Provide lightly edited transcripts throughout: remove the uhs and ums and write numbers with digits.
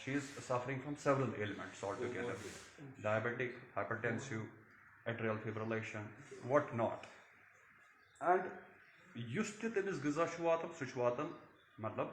she is suffering from several ailments altogether, diabetic, hypertensive, atrial fibrillation, what not. And yus te temis giza watam su watam matlab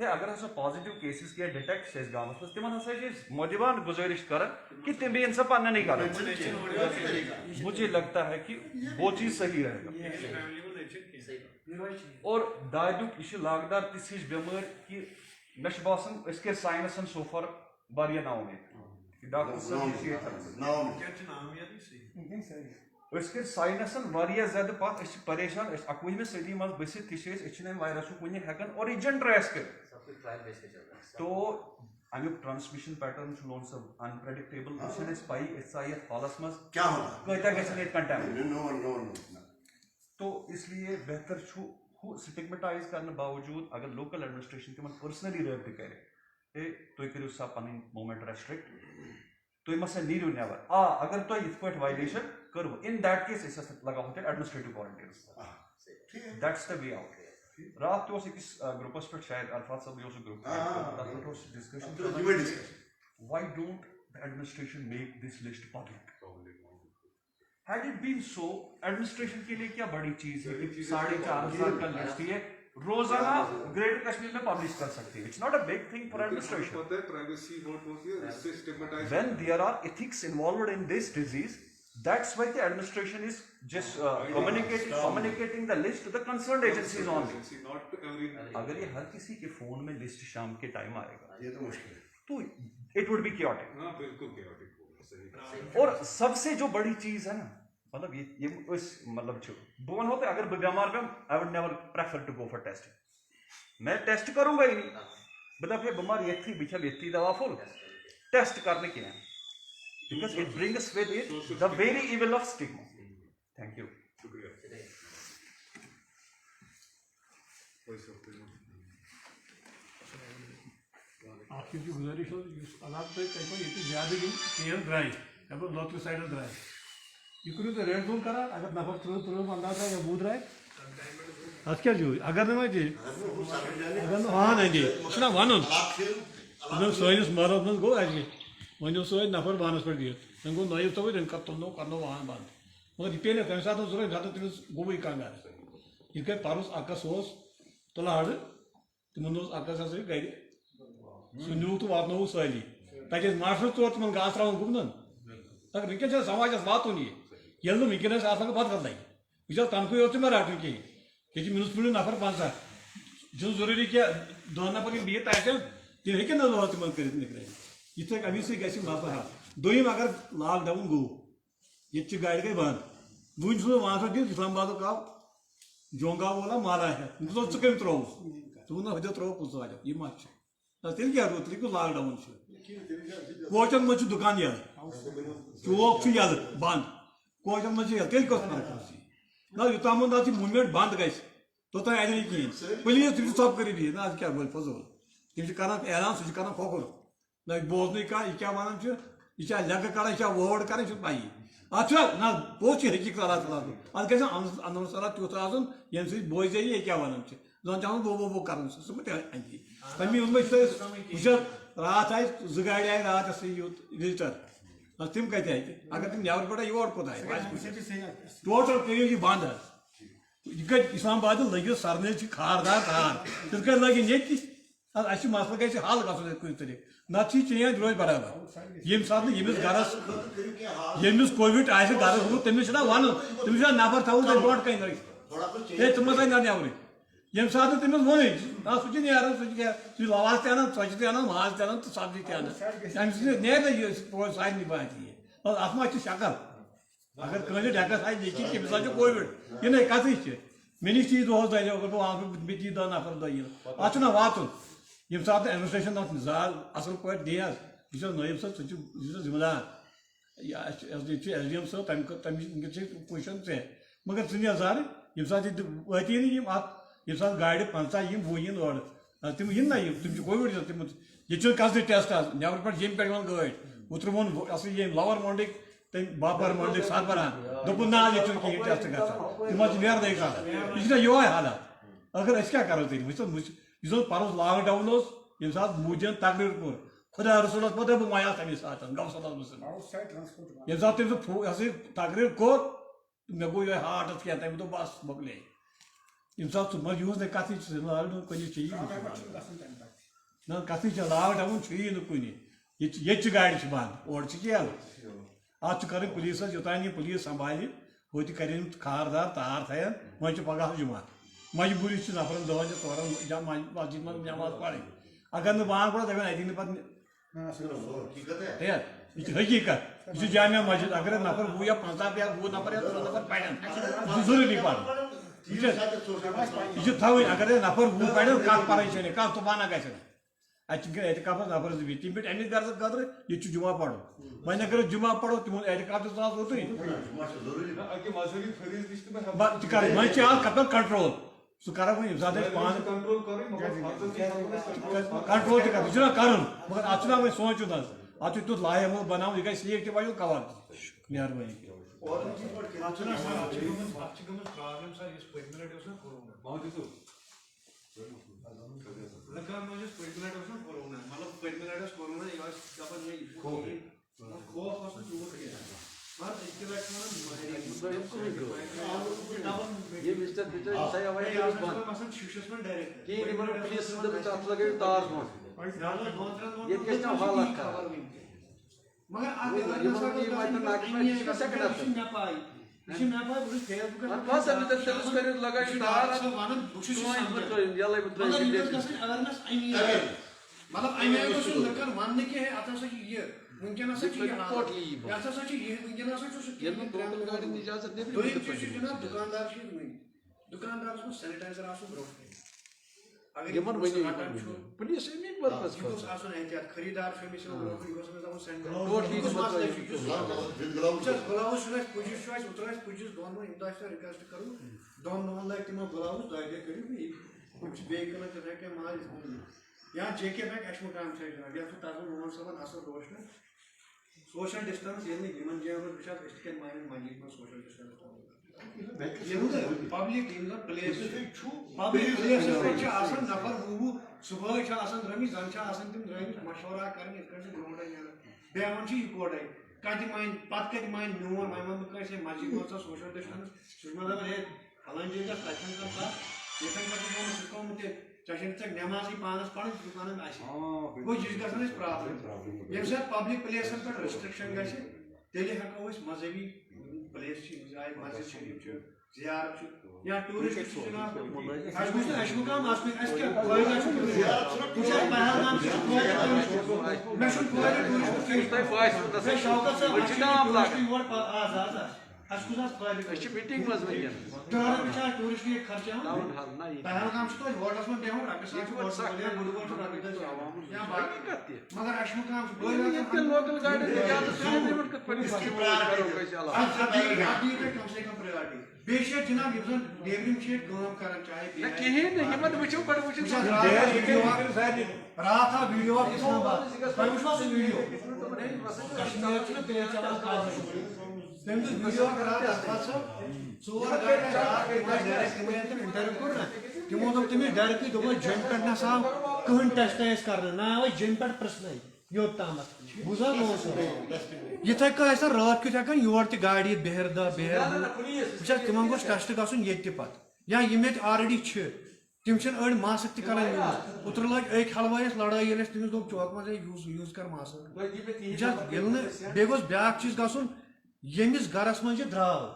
ہے اگر ہسا positive cases کیا detect چھ گامس مز تمن ہسا موجودان گزارش کران کہ تم بھی ان سے پنہ نہیں کران. مجھے لگتا ہے کہ وہ چیز صحیح رہے گا. اور دادیک یہ لاگدار تس ہش بیمار کہ مے باسان اس کے سائنسن سو فار واریاہ نا امید ڈاکٹر صاحب اس کے سائنسن واریاہ زیادہ پتہ اس پریشان 21ویں صدی مز بسِتھ تہ وائرسک ون ہیکان اوریجن ٹریس کر. تو امیک ٹرانسمیشن پیٹرن لون صاحب انپریڈکٹیبل اس پائی یتھ حالس مز کتیا گھن کنٹامنیٹ. تو اس لیے بہتر سٹگمیٹائز کرنے باوجود اگر لوکل ایڈمنسٹریشن تمن پرسنلی رابطہ کرے تھی کرو سا پن موومنٹ ریسٹرکٹ تھی مسا نیرو نیبر اگر تھی یت پہ وائلیشن کرو ان دیٹ کیس لگاو تیل administrative quarantines. That's the way out. رات تہ اکس گروپس پہ شاید عرفات صاحب گروپ تک discussion why don't the administration make this list public. Had it been so, administration کے لیے کیا بڑی چیز ہے کہ 4,500 کا لسٹ یہ روزانہ گریٹر کشمیر میں پبلش کر سکتی ہے. It's not a big thing for administration. When there are ethics involved in this disease, that's why the administration is just communicating the list to the concerned agencies only. اگر یہ ہر کسی کے phone میں list شام کے time آئے گا یہ تو مشکل ہے تو it would be chaotic. بالکل chaotic. اور سب سے جو بڑی چیز ہے نا مطلب یہ اس مطلب بہ ون ہوتے اگر بہ بیمار پیم I would never prefer to go for testing. میں ٹیسٹ کروں گا ہی نہیں. بہ دپ یہ بیمار یتھی بہ کھیل یتھی دوا پھول ٹیسٹ کرنے کی ہیں because it brings with it the very evil of stigma. Thank you. آپ کی گزارش ہو علاقہ یہ زیادہ care dry local side dry یہ کرو تو ریڈ زون کرا اگر نفر ترٛہ انداز درٛاے یا 20 درٛاے اتھ کیٛاہ چھُ اگر نہٕ وۄنۍ دِ اگر نہٕ اہن دِ یہِ چھُنہ وَنُن سٲنِس محلس منٛز گوٚو اَسہِ وۄنۍ اوس سۭتۍ نفر وانس پٮ۪ٹھ بِہِتھ وۄنۍ گوٚو نٲیِب صٲبٕے تٔمۍ تُلنو کرنو وان بنٛد مگر یہِ پیٚیہِ نہٕ تَمہِ ساتہٕ ضروٗرت ہتہٕ تٔمِس گوٚوُے کنگار یِتھ کٔنۍ پرُس اکس اوس تُلہٕ تِمن اوس اکس ہسا گرِ سُہ نیوٗکھ تہٕ واتنووُکھ سٲلی تتہِ ٲسۍ ماسٹر ژور تِمن گاسہٕ تراوان گُپنن اگر ونکیٚن چھُ سماجس واتُن یہِ ییٚلہِ نہٕ ونکیٚن آسہِ آسان پتہٕ کتھ لگہِ یہِ چھِ تنخواہ یوت چھُ مےٚ رٹُن کِہیٖنۍ ییٚتہِ چھِ میونسپلٹی نفر 50 یہِ چھُنہٕ ضروٗری کینٛہہ 2 نفر یِم بِہِتھ آسن تِم ہیٚکن نہٕ دۄہس تِمن کٔرِتھ نِکرٲوِتھ یِتھ کٔنۍ امی سۭتۍ گژھِ مسلہٕ حل. دوٚیِم اگر لاک ڈاوُن گوٚو ییٚتہِ چھِ گاڑِ گٔے بنٛد وُنہِ چھُس بہٕ وانس پٮ۪ٹھ دِتھ اسلام آبادُک آو جونگا وولا مالا ہٮ۪تھ أمِس اوس ژٕ کٔمۍ ترٛووُکھ ژٕ ووٚنُکھ ہُتیو ترٛووُکھ پٕنٛژٕ والیو یہِ ما چھُ تیٚلہِ کیٛاہ روٗد تیٚلہِ کُس لاک ڈاوُن چھُ کوچن منٛز چھُ دُکان یلہٕ چوک چھُ یلہٕ بنٛد کوچن منٛز چھِ یلہٕ تیٚلہِ کۄس فرق روزِ نہ یوٚتام اَتھ یہِ موٗمٮ۪نٛٹ بنٛد گژھِ توٚتام اَندِ نہٕ کِہیٖنۍ پٕلیٖز تِم چھِ ژۄپ کٔرِتھ بِہِتھ نہ اَدٕ کیٛاہ بولہِ فضوٗل تِم چھِ کران اعلان سُہ چھُ کران کھوکُر نہ بوزنٕے کانٛہہ یہِ کیٛاہ وَنان چھُ یہِ چھا لیٚکھٕ کڑان یہِ چھا وٲڈ کران یہِ چھُنہٕ پَیی اتھ چھُ نہ پوٚز چھُ حقیٖقت اللہ تعالیٰ سُنٛد اتھ گژھِ نہٕ انور صلہ تیُتھ آسُن ییٚمہِ سۭتۍ بوزِ یہِ کیٛاہ وَنان چھِ زن چھُ آسان بو کران سُہ ما تہِ اَندِ تمی ووٚن مےٚ وٕچھ راتھ آسہِ 2 گاڑِ آیہِ راتھ ہسا یوٗت وِزٹر تِم کتہِ ہیٚکہِ اگر تِم نٮ۪برٕ پٮ۪ٹھ یور کوٚت آیہِ ٹوٹل کٔرِو یہِ بنٛد حظ یہِ کتہِ اسلام آباد لٔگِو سرنیل چھِ خاردار تار تِتھ کٔنۍ لٲگِن ییٚتہِ تہِ اَسہِ چھُ مسلہٕ گژھِ حل گژھُن کُنہِ طریٖقہٕ نتہٕ چھِ چینج روزِ برابر ییٚمہِ ساتہٕ نہٕ ییٚمِس گرس ییٚمِس کووِڈ آسہِ گرس گوٚمُت تٔمِس چھُنہ وَنُن تٔمِس چھُنہ نفر تھاوُن تۄہہِ برونٛٹھ کَنہِ لٲگِتھ ہے ژٕ مہ ژاے نہ نٮ۪برٕے ییٚمہِ ساتہٕ نہٕ تٔمِس ووٚنُے سُہ چھُ نیران سُہ چھُ کیٛاہ سُہ چھُ لواس تہِ اَنان ژۄچہِ تہِ اَنان ماز تہِ اَنان تہٕ سبزی تہِ اَنان تَمہِ سۭتۍ نیرِ نہٕ یہِ روزِ سارنٕے باتھ یہِ اَتھ ما چھِ شکل اگر کٲنٛسہِ ڈٮ۪کس آسہِ لیکھِتھ تٔمِس ہسا چھُ کووِڈ یِنَے کَتھٕے چھِ مےٚ نِش تہِ یی دۄہس دَلیو اگر بہٕ وَنہٕ مےٚ تہِ 10 نفر دۄہ یِنہٕ اَتھ چھُنہ واتُن ییٚمہِ ساتہٕ ایڈمنسٹریشن اَتھ زال اَصٕل پٲٹھۍ دی حظ یہِ چھُ نٲیِب صٲب ژٕ چھُ ذِمہٕ دار ییٚتہِ چھُ ایس ڈی ایم صٲب تَمہِ چھِ پُزِشن ژےٚ مگر ژٕ نیر زارٕ ییٚمہِ ساتہٕ ییٚتہِ وٲتی نہٕ یِم اَتھ ییٚمہِ ساتہٕ گاڑِ 50 یِم 20 یِن اورٕ تِم یِن نہ یِم تِم چھِ کووِڈ تِم ییٚتہِ چھُنہٕ کانٛہہ ٹیسٹ آز نٮ۪برٕ پٮ۪ٹھ ییٚمہِ پٮ۪ٹھ یِوان گٲڑۍ اوترٕ ووٚن اَصٕل ییٚمہِ لور مونڈٕکۍ تٔمۍ باپار مونڈٕکۍ سربراہن دوٚپُن نہ ییٚتہِ چھُنہٕ کِہیٖنۍ ٹیسٹ گژھان تِم حظ چھِ نیرنٕے کَران یہِ چھُنہ یِہوے حالات اگر أسۍ کیٛاہ کَرو تیٚلہِ وٕچھ یُس زن پَرُس لاک ڈاوُن اوس ییٚمہِ ساتہٕ موٗدیَن تقریٖر کوٚر خۄدا رسوٗلَس پتہٕ بہٕ مایاس تَمے ساتہٕ گو صلی وسلم ییٚمہِ ساتہٕ تٔمۍ سُہ ہسا تقریٖر کوٚر مےٚ گوٚو یِہوے ہاٹَس کینٛہہ تَمہِ دۄہ بس مۄکلے ییٚمہِ ساتہٕ سُہ مگر یِہُس نَے کَتھٕے چھِ کُنہِ چھِ یی نا کتنی لاو ڈون چھی نا کن یہ گاڑی بند اور کیل ات کر پولیس یوتان یہ پولیس سنبھال وہ تر خاردار تار تھین وہ پگہ جمعہ مجبوری نفرن دہن ژورن مسجد من نماز پڑھیں اگر نا بانگ پڑا دپن اتنی پہ یہ حقیقت یہ جامع مسجد اگر نفر 20 یا 15 یا 20 نفر یا 30 نفر پڑھن ضروری پڑھ یہ تھوین اگر نفر 20 پڑھن کت پریشانی کت تبانہ گھن اعتکاف نفر زی تم پہ امی غرض خاطر یہ جمعہ پڑھو وۄنۍ اگر جمعہ پڑھو تم اعتکاف تو ساز اوتھے وۄنۍ آز کپل کنٹرول سہ کر وۄنۍ ییٚمہِ ساتہٕ پان کنٹرول تہ کر یہ کرن مگر اتھ چھُنہ وۄنۍ سونچُن حظ اتھ چھُ تیُتھ لاے محل بناوُن یہِ گژھِ لیک تہِ وجُن کور مہربٲنی لکان مجھے پٔتمہِ لٹہِ اوس نا کورونا مطلب پٔتمہِ لٹہِ اوس کورونا یہِ ٲس دپان یہِ خوف اوس نہٕ تیوٗت کینٛہہ مگر أزکہِ لٹہِ چھِ وَنان شیٖشس منٛز مطلب امے لُکن وننہٕ کینٛہہ اتھ ہسا چھِ یہِ وٕنکیٚن ہسا چھِ یہِ حالت یتھ ہسا چھِ یہِ وٕنکیٚن ہسا چھُ سُہ دوٚیِم چیٖز چھُ جناب دُکاندار چھِ وٕنۍ دُکاندارس گوٚژھ سینِٹایزر آسُن برونٛٹھ کَنہِ اگر یہِ گوٚژھ آسُن احتیاط خریٖدار چھُ أمِس یِوان برونٛٹھ کُن یہِ گوٚژھ أمِس دپُن سینِٹایزر گلاوٕز چھُنہٕ اَسہِ پُجِس چھُ اَسہِ اوترٕ اَسہِ پُجِس دۄن دۄہن ییٚمہِ دۄہ اَسہِ رِکویسٹ کٔرٕو 2 دۄہن لگہِ تِمو گلاوٕز 2 دۄہ کٔرِو یِم چھِ بیٚیہِ کٕنان تِتھَے کٔنۍ مال یِتھ کٔنۍ یا جے کے بینک اَشمُقام چھِ اَسہِ جناب یَتھ چھُ تَگان لون صٲبن اَصٕل روشنہٕ سوشل ڈِسٹنس ییٚلہِ نہٕ یِمن جاین منٛز وٕچھان أسۍ تہِ کَتہِ مانن مسجد منٛز سوشل ڈِسٹنس پبلک یِم زن پلیسز پبلک پلیسز پٮ۪ٹھ چھِ آسان نفر 20 صُبحٲے چھِ آسان درٛٲمٕتۍ زن چھِ آسان تِم درٛٲمٕتۍ مشورا کران یِتھ کٔنۍ چھِ برونٛٹھے نیران بیٚہوان چھِ یِکوٹے کتہِ مانہِ پتہٕ کتہِ مانہِ میون وۄنۍ ونہٕ بہٕ کٲنٛسہِ ہے مسجد منٛز ژٕ سوشل ڈِسٹنس سُہ چھُ مےٚ دپان ہے فلٲنۍ جایہِ گژھ تتہِ چھُنہٕ کانٛہہ کتھ یِتھے کٔنۍ چھُ گوٚمُت سُہ گوٚمُت ژےٚ چھَنہٕ ژےٚ نٮ۪مازٕے پانس پرٕنۍ ژٕ چھُکھ ونان اسہِ گوٚو یہِ چھِ گژھان اَسہِ پرابلِم ییٚمہِ ساتہٕ پبلک پلیسن پٮ۪ٹھ رِسٹرکشن گژھِ تیٚلہِ ہٮ۪کو أسۍ مذہبی پلیس چھِ جایہِ مسجد شریٖف چھُ زیارت چھُ یا ٹوٗرِسٹ چھُ جناب اَسہِ گوٚژھ نہٕ اَشمُقام آسُن اَسہِ کیٛاہ فٲیدٕ چھُ وٕچھ پہلگام چھُ فٲیدٕ مےٚ چھُنہٕ فٲیدٕ ٹوٗرِسٹ شوکت صٲب یور آز اَسہِ کُس حظ فٲیدٕ ڈالر چھِ اَسہِ ٹوٗرِسٹ ییٚتہِ خرچاوان پہلگام چھُ توتہِ ہوٹلس منٛز بیٚہوان رۄپیہِ ساس چھُ بُڈٕ بول چھُ رۄپیہِ دہ یا باقٕے مگر اَشمُقام چھُ کم سے کم پریارٹی بیٚیہِ چھِ ییٚتہِ جناب یِم زن نیبرِم چھِ ییٚتہِ کٲم کران چاہے راتھ آو ویڈیو آف اسلام آباد تۄہہِ وٕچھوا سُہ ویڈیو کشمیٖر چھُنہ پیج چلان تٔمۍ دیُت ویڈیو اکھ راتھ اَسفات صٲب 4 گاڑِ راتھ تِمن اِنٹرویو کوٚر نا تِمو دوٚپ تٔمِس ڈایریکٹلی دوٚپُکھ جیٚمہِ پٮ۪ٹھ نہ سا آو کٕہٕنۍ ٹیسٹ اَسہِ کرنہٕ نہ آو اَسہِ جیٚمہِ پٮ۪ٹھ پرٛژھنَے یوٚت تامَتھ بوٗز حظ لون صٲب یِتھَے کٔنۍ ٲسۍ راتھ کیُتھ ہٮ۪کان یور تہِ گاڑِ یِتھ بہردہ وٕچھ حظ تِمن گوٚژھ ٹیسٹ گژھُن ییٚتہِ تہِ پتہٕ یا یِم ییٚتہِ آلریڈی چھِ تِم چھِنہٕ أڑۍ ماسک تہِ کران یوٗز اوترٕ لٲگۍ أکۍ حلوایس لڑٲے ییٚلہِ اَسہِ تٔمِس دوٚپ چوک منٛز یوٗز کر ماسک وٕچھ حظ ییٚلہِ نہٕ بیٚیہِ گوٚژھ بیٛاکھ چیٖز گژھُن ییٚمِس گرس منٛز یہِ درٛاو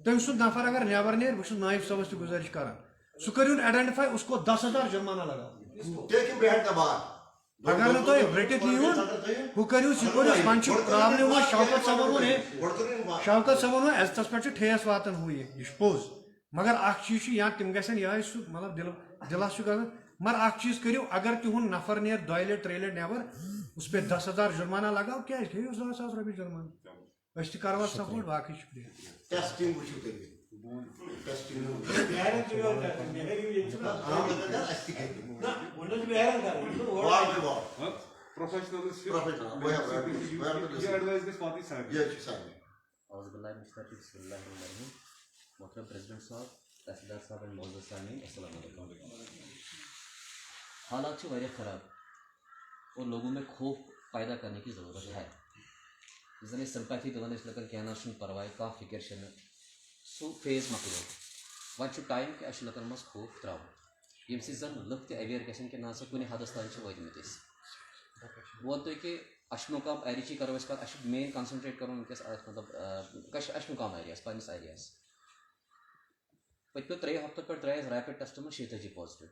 تٔمۍ سُنٛد نفر اگر نٮ۪بر نیرِ بہٕ چھُس نایب صٲبس تہِ گُزٲرِش کران سُہ کٔرۍہُن آیڈنٹِفاے اس کو 10,000 جُرمانہ لگاو اگر نہٕ تُہۍ رٔٹِتھ یِیِوُن ہُہ کٔرِہُس یہِ کوٚرُس وۄنۍ چھُ پرابلِم وۄنۍ شوکت صٲبن ووٚن ہے شوکت صٲبن ووٚن عزتس پٮ۪ٹھ چھُ ٹھیس واتان ہُہ یہِ چھُ پوٚز مگر اکھ چیٖز چھُ یا تِم گژھن یِہوٚے سُہ مطلب دِلس چھُ گژھان مگر اکھ چیٖز کٔرِو اگر تِہُنٛد نفر نیرِ 2 لٹہِ 3 لٹہِ نٮ۪بر اس پے 10,000 جُرمانہ لگاو کیٛازِ کھیٚیِو 100,000 رۄپیہِ جُرمانہٕ أسۍ تہِ کرو اَتھ سپورٹ باقٕے شُکریہ محترم پریزیڈنٹ صاحب تحصیلدار صاحب اینڈ معزز سامعین السلام علیکم حالات واریاہ خراب اور لوگوں میں خوف پیدا کرنے کی ضرورت ہے زن یہ سمپیتھی دِوان ٲسۍ لُکن کینٛہہ نہ چھُنہٕ پرواے کانٛہہ فِکر چھنہٕ سُہ فیز مۄکلیو وۄنۍ چھُ ٹایم کہِ اَسہِ چھُ لُکن منٛز خوف ترٛاوُن یم سی زن لُکھ تہِ اویئر گژھن کہ نہ سا کُنہِ حدس تام چھِ وٲتمٕتۍ أسۍ بہٕ وَنہٕ تۄہہِ کہِ اشمُقام ایریچی کرو أسۍ پَتہٕ اَسہِ چھُ مین کانسنٹریٹ کَرُن وٕنکٮ۪س مطلب اشمُقام ایریاہس پنٛنِس ایریاہس پٔتمیو 3 ہفتو پٮ۪ٹھ درٛاے اَسہِ ریپِڈ ٹیسٹ منٛز 46 پازٹِو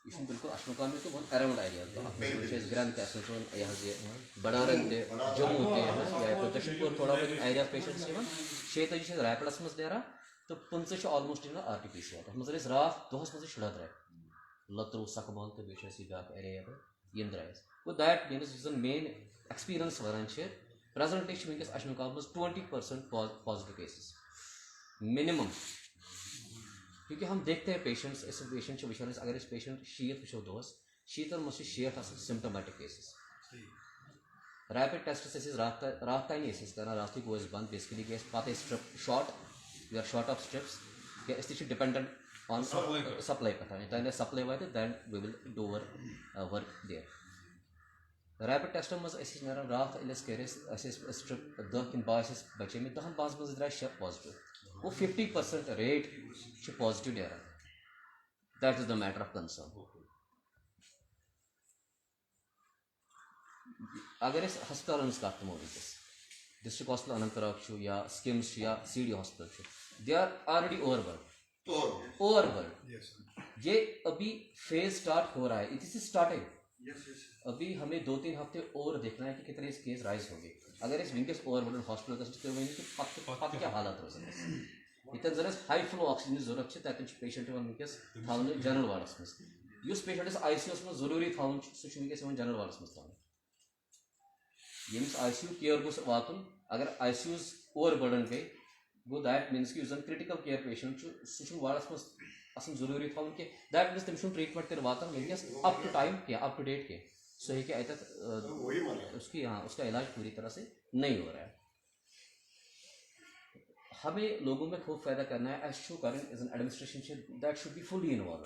یہ بالکل اشمُقام تہِ وۄنۍ اراوُنڈ ایریاز اتھ منٛز چھِ أسۍ گرٛنٛد تہِ اَسہِ منٛز چھُ یہِ حظ یہِ بڈارن تہِ جموں تہِ یا دٔچھُن پوٗر تھوڑا بہت ایریا پیشنٹس یِوان 46 چھِ أسۍ ریپِڈس منٛز نیران تہٕ 15 چھِ آلموسٹ یِوان آر ٹی پی سی تَتھ منٛز درٛاے أسۍ راتھ دۄہس منٛزٕے شُراہ درٛاے لترو سکمال تہٕ بیٚیہِ چھُ اَسہِ یہِ بیٛاکھ ایریا یپٲرۍ یِم درٛاے اَسہِ گوٚو دیٹ میٖنٕز یُس زن مین ایٚکٕسپیٖرینس وَنان چھِ پرٛزنٹلی چھِ وٕنکٮ۪س اشمُقام منٛز 20% پازٹِو کیسز مِنِمم کیونکہ ہم دیکھتے ہیں پیشنٹس أسۍ پیشنٹ چھِ وٕچھان أسۍ اگر أسۍ پیشنٹ 60 وٕچھو دۄہس 60 منٛز چھِ 60 آسان سِمٹومیٹِک کیسز ریپِڈ ٹیسٹس ٲسۍ أسۍ راتھ تانی ٲسۍ أسۍ کران راتھٕے گوٚو اَسہِ بنٛد بیسکلی گٔے اَسہِ پتہٕ ٲسۍ strip short we are short of strips کیٛاہ أسۍ تہِ چھِ ڈِپٮ۪نڈنٹ آن سپلاے پٮ۪ٹھ یوٚتانۍ اَسہِ سپلاے واتہِ then we will do our work there rapid ٹیسٹن منٛز أسۍ ٲسۍ نیران راتھ ییٚلہِ أسۍ کٔرۍ أسۍ ٲسۍ سٹرپ 10 کِنہٕ 12 ٲسۍ بچٲمٕتۍ 10 12 منٛز درٛاے 6 پازٹِو گوٚو 50% ریٹ چھِ پازٹِو نیران that is the matter of concern اگر أسۍ ہسپتالن ہٕنٛز کتھ دِمو وٕنکٮ۪س ڈسٹرک ہاسپٹل اننت ناگ چھُ یا سکمز چھُ یا سی ڈی ہاسپٹل چھُ they are already over world یہ ابھی فیز اسٹارٹ ہو رہا ہے اٹ از اسٹارٹنگ ابھی ہمیں 2-3 ہفتے اور دیکھنا ہے کہ کتنے کیس رائز ہوں گے اگر اس ونکس اوور ورلڈ ہاسپٹل گژھن تُہۍ ؤنِو کہِ پتہٕ کیٛاہ حالات روزن اَسہِ ییٚتٮ۪ن زن اَسہِ ہاے فلو آکسیجنٕچ ضوٚرتھ چھِ تتٮ۪ن چھُ پیشنٹ یِوان ونکٮ۪س تھاونہٕ جنرل وارڈس منٛز یُس پیشنٹ أسۍ آی سی یوٗ یس منٛز ضروٗری تھاوُن چھُ سُہ چھُ ونکٮ۪س یِوان جنرل وارڈس منٛز تھاونہٕ ییٚمِس آی سی یوٗ کِیر گوٚژھ واتُن اگر آی سی یوٗز اوور بٔرڈن گٔے گوٚو دیٹ میٖنٕز کہِ یُس زن کرٛٹِکل کِیر پیشنٹ چھُ سُہ چھُنہٕ وارڈس منٛز آسان ضروٗری تھاوُن کینٛہہ دیٹ میٖنٕز تٔمِس چھُنہٕ ٹرٛیٖٹمٮ۪نٛٹ تیٚلہِ واتان ونکٮ۪س اپ ٹُو ٹایم کینٛہہ اپ ٹُو ڈیٹ کینٛہہ سُہ ہیٚکہِ اَتٮ۪تھ اس کا علاج پوری طرح سے نہیں ہو رہا ہے ہمیں لوگوں میں خوب پیدا کرنا ہے اَسہِ چھُ کَرٕنۍ ایز این ایڈمنسٹریشن چھِ that should be fully involve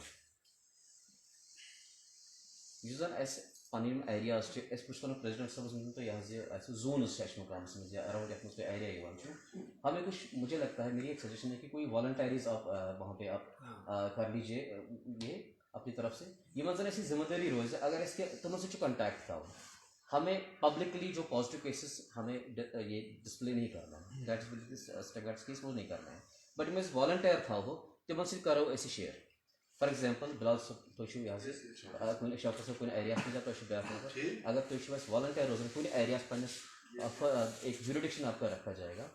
یُس زن اَسہِ پنٕنۍ یِم ایریاز چھِ أسۍ بہٕ چھُس وَنان پریزڈنٹ صٲبس ؤنِو تُہۍ یہِ حظ یہِ اَسہِ زونٕز چھِ اشمُقامس منٛز یا اراوُنڈ یَتھ منٛز تۄہہِ ایریا یِوان چھُ ہمیں کچھ مجھے لگتا ہے میری ایک سجیشن ہے کہ کوئی والنٹریز آپ وہاں پہ آپ کر لیجیے یہ اپنی طرف سے یِمن زن اَسہِ ذمہ دٲری روزِ اگر أسۍ کینٛہہ تِمن سۭتۍ چھُ کنٹیکٹ تھاوُن ہمیں پبلکلی جو پازیٹیو کیسز ہمیں یہ ڈسپلے نہیں کرنا ہے دیٹ کیس وہ نہیں کرنا ہے بٹ یِم أسۍ والنٹیر تھاوو تِمن سۭتۍ کرو أسۍ شیر فار ایگزامپل بِلال صٲب تُہۍ چھِو یہِ حظ کُنہِ شاپس کُنہِ ایریاہس منٛز یا تۄہہِ چھُ بیٛاکھ نفر اگر تُہۍ چھِو اَسہِ والنٹیر روزان کُنہِ ایریاہس پنٛنِس ایک جوٗرِڈِکشن آپ کا رکھا جائے گا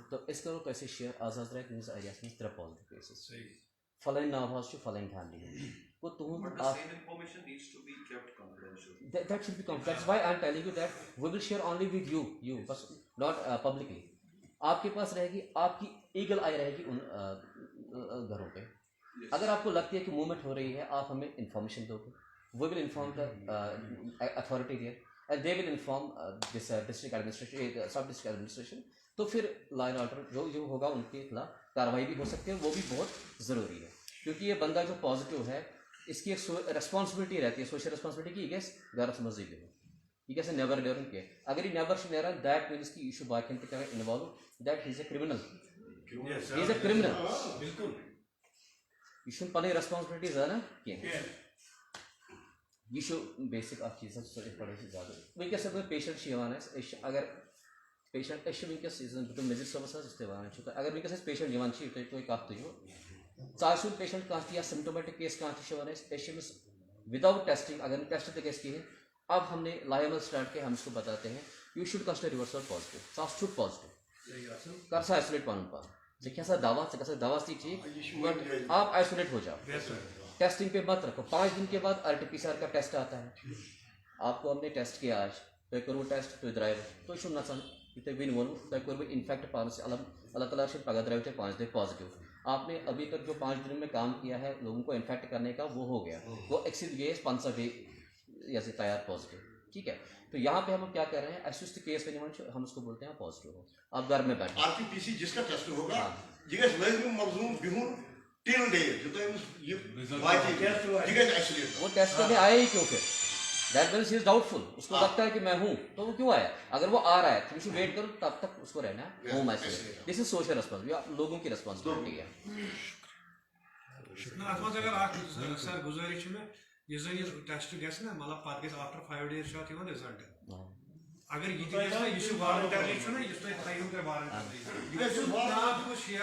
تو أسۍ کرو تۄہہِ سۭتۍ شیر آز حظ درٛاے تُہنٛدِس ایریاہس منٛز 3 پازٹِو کیسز فلٲنۍ ناو حظ چھُ فلٲنۍ فیملی ہُنٛد گوٚو تُہُنٛد that should be confidential. That's why I'm telling you that we will share only with you, but not publicly. آپ کے پاس رہے گی آپ کی ایگل آئی رہے گی ان گھروں پہ اگر آپ کو لگتی ہے کہ موومنٹ ہو رہی ہے آپ ہمیں انفارمیشن دو گے we will inform the authority there and they will inform this district administration sub district administration تو پھر لا اینڈ آرڈر جو ہوگا ان کے خلاف کارروائی بھی ہو سکتی ہے وہ بھی بہت ضروری ہے کیونکہ یہ بندہ جو پازیٹیو ہے اس کی ایک ریسپانسبلٹی رہتی ہے سوشل ریسپانسبلٹی کی یہ گژھِ گرس منٛزٕے بِہُن یہِ گژھِ نٮ۪بر نیرُن کینٛہہ اگر یہِ نٮ۪بر چھُ نیران دیٹ میٖنٕز کہِ یہِ چھُ باقین تہِ کران involve that he is a criminal he is a criminal یہِ چھُنہٕ پنٕنۍ ریسپانسبلٹی زانان کینٛہہ یہِ چھُ بیسِک اکھ چیٖز سُہ پڑھٲے چھِ زیادٕ ؤنکیٚس اگر پیشنٹ چھِ یِوان اَسہِ أسۍ چھِ اگر پیشنٹ أسۍ چھِ ؤنکیٚس یُس زن بہٕ نظیٖر صٲبس حظ یُس تُہۍ وَنان چھِو اگر ؤنکیٚس اَسہِ پیشنٹ یِوان چھِ یوٚتانۍ تُہۍ کَتھ تُجِو ژٕ آسہِ پیشنٹ کانٛہہ تہِ یا سِمٹومیٹِک کیس کانٛہہ تہِ چھِ وَنان أسۍ چھِ أمِس وداؤٹ ٹیسٹنگ اگر نہٕ ٹیسٹ تہِ گژھِ کِہیٖنۍ اب ہم نے لایمل اسٹارٹ کیا ہم اس کو بتاتے ہیں you should consider your self positive ژٕ آس چھُکھ پازیٹیو کر سا آیسولیٹ پنُن پان ژٕ کھےٚ سا دوا ژٕ گژھکھ دوا سے ٹھیک بٹ آپ آئسولیٹ ہو جاؤ ٹیسٹنگ پہ مت رکھو 5 دن کے بعد R T P C R کا ٹیسٹ آتا ہے آپ کو ہم نے ٹیسٹ کیا آج تۄہہِ کوٚروٕ ٹیسٹ تُہۍ درٛایوٕ تُہۍ چھُو نژان یہِ تۄہہِ وٕنۍ ووٚنوٕ تۄہہِ کوٚروٕ اِنفیکٹ پانس اللہ تعالیٰ چھِ پگاہ درٛایوٕ تۄہہِ 5 دن پازیٹیو آپ نے ابھی تک جو 5 دنوں میں کام کیا ہے لوگوں کو انفیکٹ کرنے کا وہ ہو گیا وہ ایکسیڈ گئے 50 ڈے جیسے تیار پازیٹیو ٹھیک ہے تو یہاں پہ ہم کیا کر رہے ہیں ایسے اس کیس پہ ہم اس کو بولتے ہیں پازیٹیو ہو آپ گھر میں بیٹھے آر ٹی پی سی جس کا ٹیسٹ ہوگا یہ گژھِ لازمی ملزوم بِہُن ٹل ڈیز یہ گژھِ آئسولیٹ وہ ٹیسٹ کرنے آیا ہی کیوں پھر that means he is doubtful اس کو لگتا ہے کہ میں ہوں تو وہ کیوں آیا اگر وہ آ رہا ہے تو اسے ویٹ کرو تب تک اس کو رہنا ہے home isolate this is social responsibility لوگوں کی ریسپانسبلٹی ہے اتھ منٛز اگر اکھ سر گُزٲرِش چھِ مےٚ یُس زن یہِ ٹیسٹ گژھِ نا مطلب پتہٕ گژھِ آفٹر 5 days چھُ اتھ یِوان رِزلٹ اگر یہِ تہِ گژھِ نا یہِ چھُ والنٹرلی چھُنہ یُس تۄہہِ تھٲیِو تۄہہِ والنٹرلی ناو تہِ گوٚژھ شیر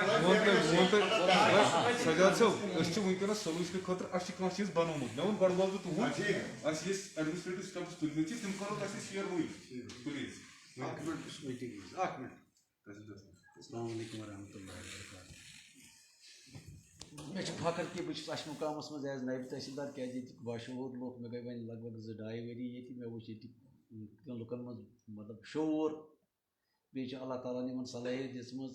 سجاد صٲب أسۍ چھِ وٕنکیٚنس سولوٗشنہٕ خٲطرٕ اَسہِ چھُ کانٛہہ چیٖز بنومُت مےٚ ووٚن گۄڈٕ وول بہٕ تُہُنٛد اَسہِ یُس ایڈمنسٹریٹِو سٹیپٕس تُلمٕتۍ چھِ تِم کرو تۄہہِ سۭتۍ شِیر وٕنۍ پٕلیٖز اکھ مِنٹ میٖٹِنٛگ اکھ مِنٹ السلام علیکم ورحمۃ اللہ وبرکاتہ مےٚ چھُ فخر کہِ بہٕ چھُس اَشمُقامَس منٛز ایز نٲیِب تحصیٖلدار کیٛازِ ییٚتِکۍ باشعوٗر لُکھ مےٚ گٔے وۄنۍ لگ بگ 2-2.5 ؤری ییٚتہِ مےٚ وٕچھ ییٚتِکۍ لُکَن منٛز مطلب شعوٗر بیٚیہِ چھِ اللہ تعالیٰ ہَن یِمَن صلٲحیت دِژمٕژ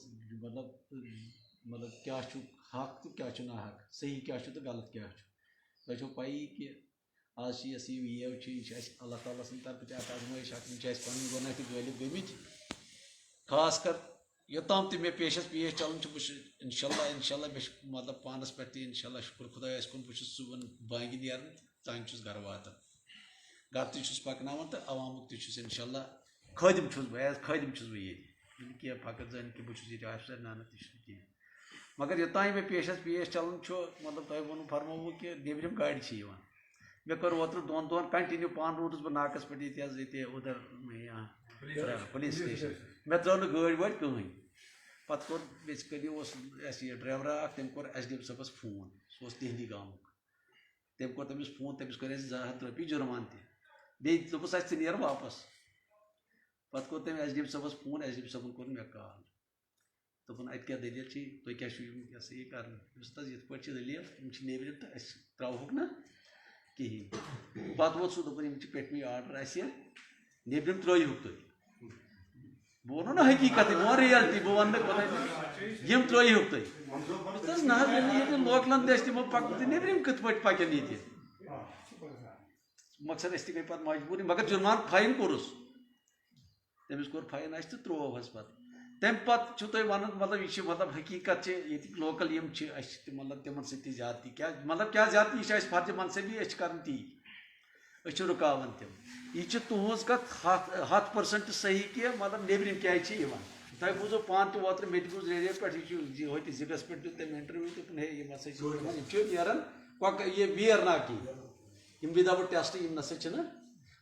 مطلب کیٛاہ چھُ حق تہٕ کیٛاہ چھُ ناحق صحیح کیٛاہ چھُ تہٕ غلط کیٛاہ چھُ تۄہہِ چھو پَیی کہِ آز چھِ یۄس یہِ ویو چھِ یہِ چھِ اَسہِ اللہ تعالیٰ سٕنٛدِ طرفہٕ تہِ اَکھ آزمٲیش اَکھ یِم چھِ اَسہِ پَنٕنۍ گۄناہ تہِ غٲلِب گٔمٕتۍ خاص کر یوٚتام تہِ مےٚ پیش چلان چھُ بہٕ چھُس اِنشاء اللہ مےٚ چھُ مطلب پانَس پٮ۪ٹھ تہِ اِنشاء اللہ شُکُر خۄدایَس کُن بہٕ چھُس صُبحن بانٛگہِ نیران تانۍ چھُس گرٕ واتان گرٕ تہِ چھُس پَکناوان تہٕ عوامُک تہِ چھُس اِنشاء اللہ خٲدِم چھُس بہٕ ایز خٲدِم چھُس بہٕ ییٚتہِ یہِ کینٛہہ فخر زٲنۍ کہِ بہٕ چھُس ییٚتہِ آفِسر نہ تہِ چھُنہٕ کینٛہہ مگر یوٚتانۍ مےٚ پیش چلان چھُ مطلب تۄہہِ فرمووُ کہِ نیٚبرِم گاڑِ چھِ یِوان مےٚ کٔر اوترٕ 2 دۄہَن کَنٹِنیوٗ پانہٕ روٗدُس بہٕ ناکَس پٮ۪ٹھ ییٚتہِ حظ ییٚتہِ اُدھر پُلیٖس سٹیشن مےٚ ترٛٲو نہٕ گٲڑۍ وٲڑۍ کٕہٕنۍ پَتہٕ کوٚر بیسِکٔلی اوس اَسہِ یہِ ڈرٛیورا اَکھ تٔمۍ کوٚر ایس ڈی ایم صٲبَس فون سُہ اوس تِہنٛدی گامُک تٔمۍ کوٚر تٔمِس فون تٔمِس کوٚر اَسہِ 200 رۄپیہِ جُرمان تہِ بیٚیہِ دوٚپُس اَسہِ ژٕ نیر واپَس پَتہٕ کوٚر تٔمۍ ایس ڈی ایم صٲبَس فون ایس ڈی ایم صٲبَن کوٚر مےٚ کال دوٚپُن اَتہِ کیٛاہ دٔلیٖل چھِ تُہۍ کیٛاہ چھُو یہِ ہسا یہِ کَرُن یُس حظ یِتھ پٲٹھۍ چھِ دٔلیٖل یِم چھِ نیٚبرِم تہٕ أسۍ ترٛاوہوکھ نہٕ کِہیٖنۍ پَتہٕ ووت سُہ دوٚپُن یِم چھِ پٔتمہِ آرڈر اَسہِ نیٚبرِم ترٛٲیہوکھ تُہۍ بہٕ وَنو نہ حقیٖقتٕے بہٕ وَنہٕ رِیَلٹی بہٕ وَنہٕ نہٕ یِم ترٛٲیہوکھ تُہۍ دوٚپُس نہ حظ ییٚتہِ لوکلَن تہِ أسۍ دِمو پَکُن تہٕ نیٚبرِم کِتھ پٲٹھۍ پَکن ییٚتہِ مقصد أسۍ تہِ گٔے پَتہٕ مجبوٗری مگر جُرمان فاین کوٚرُس تٔمِس کوٚر فاین اَسہِ تہٕ ترٛوو حظ پَتہٕ تَمہِ پَتہٕ چھُو تۄہہِ وَنُن مطلب یہِ چھِ مطلب حقیٖقت چھِ ییٚتِکۍ لوکَل یِم چھِ اَسہِ چھِ مطلب تِمن سۭتۍ تہِ زیادتی کیٛاہ مطلب کیٛاہ زیادتی یہِ چھِ اَسہِ فرضہِ منصبی أسۍ چھِ کَران تی أسۍ چھِ رُکاوان تِم یہِ چھِ تُہٕنٛز کَتھ 100% صحیح کہِ مطلب نیٚبرِم کیٛازِ چھِ یِوان تۄہہِ بوٗزو پانہٕ تہِ اوترٕ مےٚ تہِ بوٗز ریڈیو پٮ۪ٹھ یہِ چھُ یِہوے تہِ زِگَس پٮ۪ٹھ دیُت تٔمۍ اِنٹَروِو دوٚپُن ہے یِم ہسا چھِ یِم چھِ نیران یہِ ویرناگی یِم وِدآوُٹ ٹیسٹ یِم نسا چھِنہٕ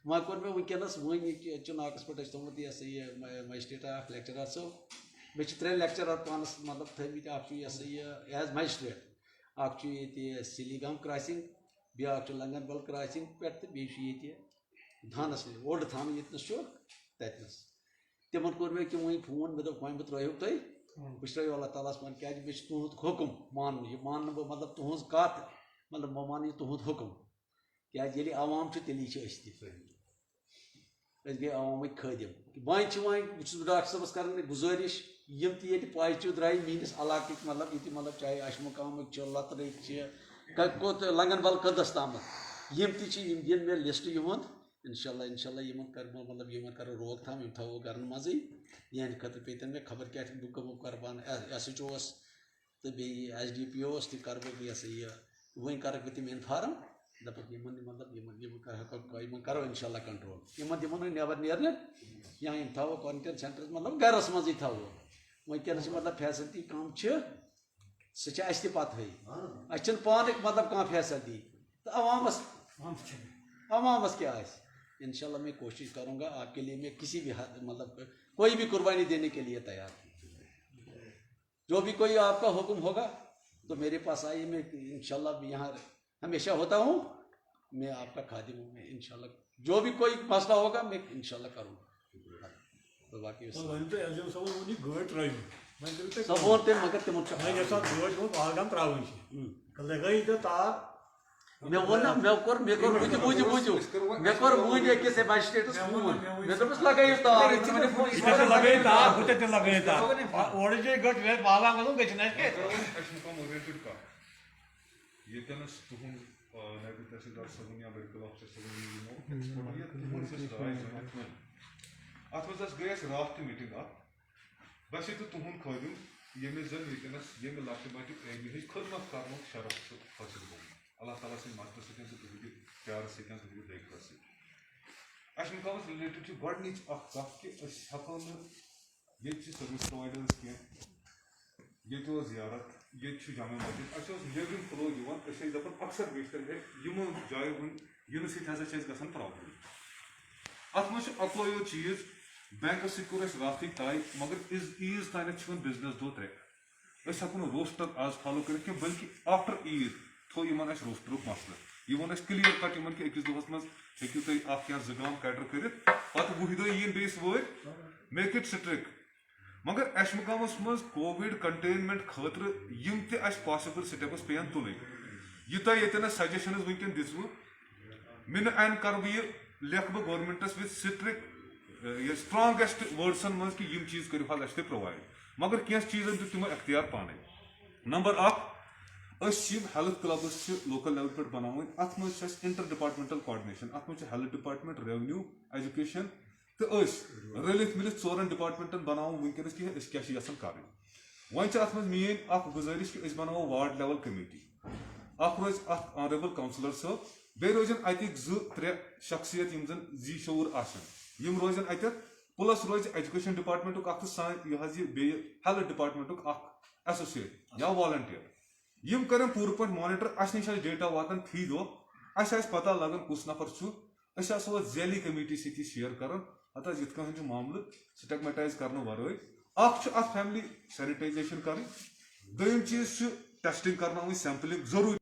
وۄنۍ کوٚر مےٚ وٕنکیٚنَس وٕنۍ ییٚتہِ چھُ ناکَس پٮ۪ٹھ اَسہِ تھوٚمُت یہِ ہسا یہِ مجسٹریٹ اکھ لیکچرار صٲب مےٚ چھِ 3 لیکچرار پانَس مطلب تھٲیمٕتۍ اکھ چھُ یہِ ہسا یہِ ایز مجسٹریٹ اکھ چھُ ییٚتہِ سِلیگام کراسِنگ بیٛاکھ چھُ لنگن بل کراسِنگ پٮ۪ٹھ تہٕ بیٚیہِ چھُ ییٚتہِ تھانَس منٛز اوٚڑ تھانہٕ ییٚتنَس چھُ تَتنَس تِمن کوٚر مےٚ کہِ وۄنۍ فون مےٚ دوٚپ وۄنۍ بہٕ ترٛٲیہوکھ تُہۍ بہٕ ترٛٲیِو اللہ تعالیٰ ہَس وۄنۍ کیٛازِ مےٚ چھُ تُہُنٛد حُکُم مانُن یہِ ماننہٕ بہٕ مطلب تُہٕنٛز کَتھ مطلب بہٕ مانہٕ یہِ تُہُنٛد حُکُم کیٛازِ ییٚلہِ عوام چھُ تیٚلی چھِ أسۍ تہِ أسۍ گٔے عوامٕکۍ خٲدِم وۄنۍ چھِ وۄنۍ بہٕ چھُس ڈاکٹر صٲبَس کَران گُزٲرِش یِم تہِ ییٚتہِ پازٹِو درٛاے میٛٲنِس علاقٕکۍ مطلب ییٚتہِ مطلب چاہے اَشمُقامٕکۍ چھِ لَترٕکۍ چھِ کوٚت لنگن بل قٔدس تامَتھ یِم تہِ چھِ یِم دِن مےٚ لِسٹ یِہُنٛد اِنشاء اللہ یِمن کَرٕ بہٕ مطلب یِمن کَرو روک تھام یِم تھاوو گرن منٛزٕے یِہنٛدِ خٲطرٕ پیٚتن مےٚ خبر کیٛاہ بہٕ کَرٕ پانہٕ ایس ایچ او وَس تہٕ بیٚیہِ ایس ڈی پی اوس تہِ کَرٕ بہٕ یہِ ہسا یہِ وۄنۍ کَرَکھ بہٕ تِم اِنفارم دَپَکھ یِمن مطلب یِمن کَرو اِنشاء اللہ کنٹرول یِمن دِمو نہٕ نٮ۪بر نیرنہٕ یا یِم تھاوو کورنٹین سینٹرس مطلب گرس منٛزٕے تھاوو وٕنکیٚنس چھِ مطلب فیسلٹی کَم چھِ سُہ چھِ اَسہِ تہِ پَتہٕے اَسہِ چھِنہٕ پانہٕ مطلب کانٛہہ فیسلٹی تہٕ عوامس کیٛاہ آسہِ انشاء اللہ میں کوشش کروں گا آپ کے لیے میں کسی بھی مطلب کوئی بھی قربانی دینے کے لیے تیار ہوں جو بھی کوئی آپ کا حکم ہوگا تو میرے پاس آئیے میں انشاء اللہ یہاں ہمیشہ ہوتا ہوں میں آپ کا خادم ہوں میں انشاء اللہ جو بھی کوئی مسئلہ ہوگا میں انشاء اللہ کروں گا تو باقی گٲڑۍ پہلگام ترٛاوٕنۍ چھِ لگٲیِو تہٕ تار مےٚ کوٚر وٕنۍ أکِس مجسٹریٹس فون مےٚ دوٚپُس لگٲیِو تار لگٲیِو تار ہُہ تہِ لگٲیِو تار اورٕ چھِ گٔٹۍ پہلگام گژھُن گٔژھِنۍ اَسہِ ییٚتٮ۪نَس تُہُنٛد نٲیِب تحصیٖلدار صٲبُن یا میڈِکل آفِسر صٲبُن یِمو اَتھ منٛز حظ گٔے اَسہِ راتھ تہِ میٖٹِنٛگ اکھ بَس یہِ تہٕ تُہُنٛد خٲدِم ییٚمِس زَن وٕنکیٚنَس ییٚمہِ لۄکٹہِ مۄکٹہِ ایمہِ ہٕنٛز خدمت کَرنُک شرف چھُ حٲصِل گوٚمُت اللہ تعالیٰ سٕنٛدِ مدتہٕ سۭتۍ تہٕ تُہنٛدِ پیارٕ سۭتۍ تُہنٛدِ دیکھبال سۭتۍ اَشمُقامَس رِلیٹِڈ چھِ گۄڈنِچ اکھ کَتھ کہِ أسۍ ہٮ۪کو نہٕ ییٚتہِ چھِ سٔروِس پرٛووایڈٲرٕس کینٛہہ یہ زیارت یہ جامع مسجد اچھا نیبرم فلو دپان اکثر بیشتر ہے یمو جایو ہن سا گژھان پرابلم ات مجھ اکوے یوت چیز بینکس سی کور رات طے مگر عیز تانیتھ بزنس دہ ترٛےٚ أسۍ ہٮ۪کو نہٕ روسٹر آز فالو کٔرِتھ کینٛہہ بلکہ آفٹر عیٖد تھوٚو یِمن اَسہِ روسٹرُک مسلہٕ یہِ ووٚن اَسہِ کٕلیر کٹ یِمن کہِ أکِس دۄہس منٛز ہیٚکِو تُہۍ اکھ یا زٕ گام کیٹر کٔرِتھ پتہٕ 10 دۄہ یِن بیٚیِس وٲرۍ میک اِٹ سٹرک مگر اَسہِ مقامس منٛز کووِڈ کنٹینمنٹ خٲطرٕ یِم تہِ اَسہِ پاسبل سٹیپس پیٚیَن تُلٕنۍ یہِ تۄہہِ ییٚتٮ۪ن اَسہِ سجشنز وٕنکٮ۪ن دِژوٕ مِنہٕ اَنہِ کرٕ بہٕ یہِ لیکھٕ بہٕ گورمنٹس وِتھ سٹرک سٹرانگیسٹ وٲڈسن منٛز کہِ یِم چیٖز کٔرِو حظ اَسہِ تُہۍ پرووایڈ مگر کینٛہہ چیٖزن دیُت تِمو اختیار پانے نمبر اکھ أسۍ یِم ہیلتھ کلبس چھِ لوکل لیول پٮ۪ٹھ بناوٕنۍ اتھ منٛز چھِ اَسہِ انٹر ڈپارٹمنٹل کوآرڈِنیشن اتھ منٛز چھِ ہیلتھ ڈپارٹمنٹ ریونیو ایجوکیشن تہٕ أسۍ رٔلِتھ مِلِتھ 4 ڈپارٹمنٹن بناوو وٕنکیٚنس کہِ أسۍ کیاہ چھِ یژھان کَرٕنۍ وۄنۍ چھِ اتھ منٛز میٲنۍ اکھ گُزٲرِش کہِ أسۍ بناوو وارڈ لیول کمیٹی اکھ روزِ اتھ آنریبل کونسلر صٲب بیٚیہِ روزن اتِکۍ 2-3 شخصیت یِم زن زی شعوٗر آسن یِم روزن اتٮ۪تھ پلس روزِ ایجوکیشن ڈپارٹمنٹُک اکھ تہٕ سانہِ یہِ حظ یہِ بیٚیہِ ہیلتھ ڈپارٹمنٹُک اکھ ایسوسیٹ یا والنٹیر یِم کرن پوٗرٕ پٲٹھۍ مانِٹر اَسہِ نِش آسہِ ڈیٹا واتان فی دۄہ اَسہِ آسہِ پتہ لگان کُس نفر چھُ أسۍ آسو اتھ ذیلی کمیٹی سۭتۍ شیر کران اتھ حظ یِتھ کٔنۍ چھُ معاملہٕ سٹیگمیٹایز کرنہٕ ورٲے اکھ چھُ اتھ فیملی سینیٹایزیشن کرٕنۍ دوٚیِم چیٖز چھُ ٹیسٹنگ کرناوٕنۍ سیمپلنگ ضروٗری